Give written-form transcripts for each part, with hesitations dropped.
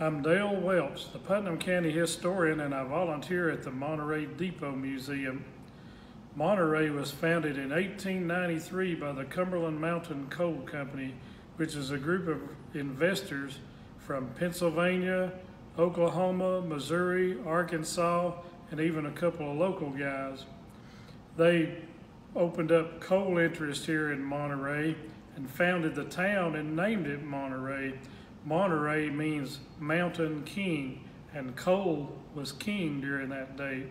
I'm Dale Welch, the Putnam County historian, and I volunteer at the Monterey Depot Museum. Monterey was founded in 1893 by the Cumberland Mountain Coal Company, which is a group of investors from Pennsylvania, Oklahoma, Missouri, Arkansas, and even a couple of local guys. They opened up coal interest here in Monterey and founded the town and named it Monterey. Monterey means mountain king, and coal was king during that day.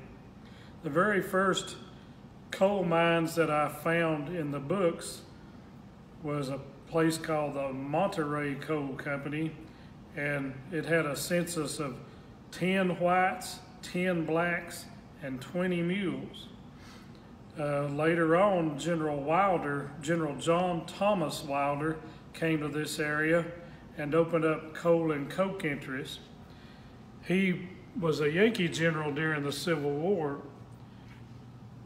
The very first coal mines that I found in the books was a place called the Monterey Coal Company, and it had a census of 10 whites, 10 blacks, and 20 mules. Later on, General John Thomas Wilder, came to this area and opened up coal and coke interests. He was a Yankee general during the Civil War.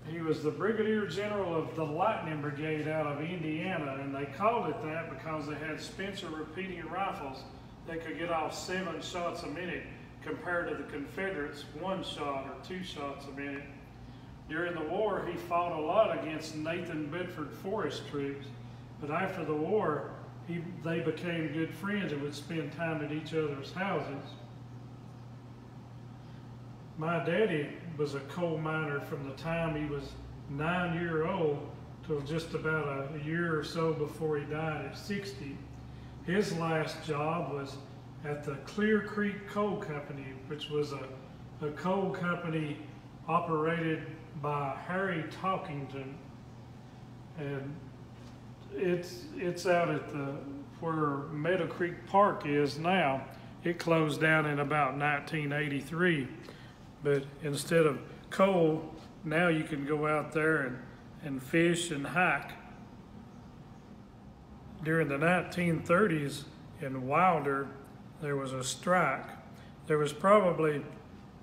He was the brigadier general of the Lightning Brigade out of Indiana, and they called it that because they had Spencer repeating rifles that could get off 7 shots a minute compared to the Confederates' 1 shot or 2 shots a minute. During the war, he fought a lot against Nathan Bedford Forrest troops, but after the war, they became good friends and would spend time at each other's houses. My daddy was a coal miner from the time he was 9 years old till just about a year or so before he died at 60. His last job was at the Clear Creek Coal Company, which was a coal company operated by Harry Talkington, and it's out at where Meadow Creek Park is now. It closed down in about 1983, but instead of coal, now you can go out there and fish and hike. During the 1930s in Wilder, there was a strike. There was probably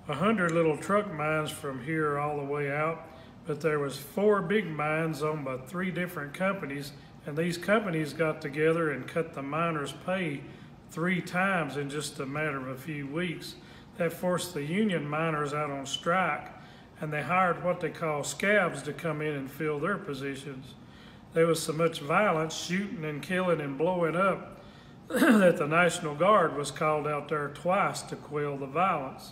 100 little truck mines from here all the way out, but there was 4 big mines owned by 3 different companies, and these companies got together and cut the miners' pay 3 times in just a matter of a few weeks. That forced the union miners out on strike, and they hired what they call scabs to come in and fill their positions. There was so much violence, shooting and killing and blowing up, that the National Guard was called out there twice to quell the violence.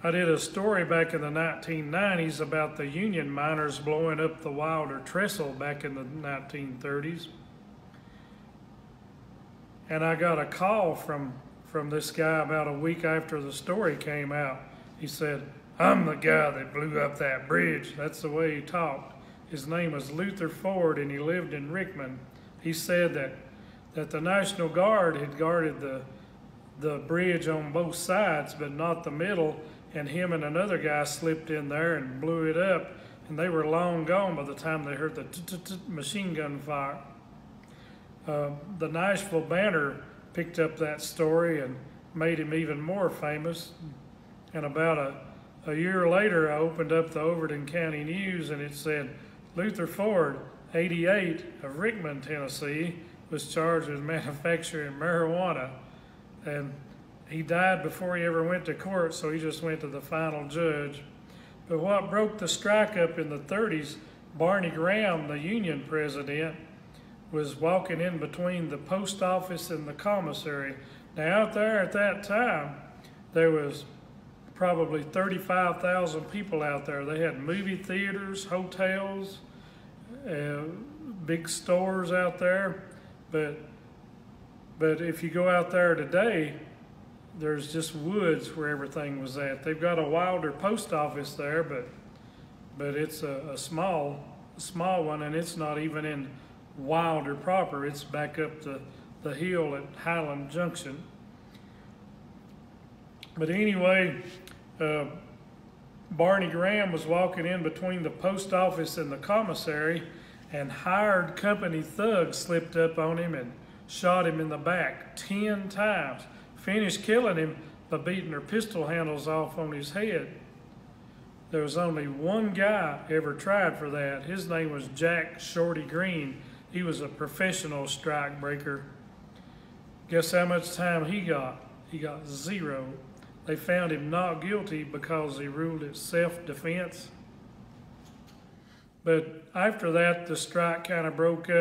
I did a story back in the 1990s about the union miners blowing up the Wilder Trestle back in the 1930s. And I got a call from this guy about a week after the story came out. He said, "I'm the guy that blew up that bridge." That's the way he talked. His name was Luther Ford, and he lived in Rickman. He said that the National Guard had guarded the bridge on both sides, but not the middle, and him and another guy slipped in there and blew it up, and they were long gone by the time they heard the machine gun fire. The Nashville Banner picked up that story and made him even more famous, and about a year later I opened up the Overton County News, and it said, "Luther Ford, 88, of Rickman, Tennessee, was charged with manufacturing marijuana," and he died before he ever went to court, so he just went to the final judge. But what broke the strike up in the 30s, Barney Graham, the union president, was walking in between the post office and the commissary. Now out there at that time, there was probably 35,000 people out there. They had movie theaters, hotels, big stores out there. But if you go out there today, there's just woods where everything was at. They've got a Wilder post office there, but it's a small one, and it's not even in Wilder proper. It's back up the hill at Highland Junction. But anyway, Barney Graham was walking in between the post office and the commissary, and hired company thugs slipped up on him and shot him in the back 10 times. Finished killing him by beating their pistol handles off on his head. There was only one guy ever tried for that. His name was Jack Shorty Green. He was a professional strike breaker. Guess how much time he got? He got 0. They found him not guilty because he ruled it self-defense. But after that, the strike kind of broke up.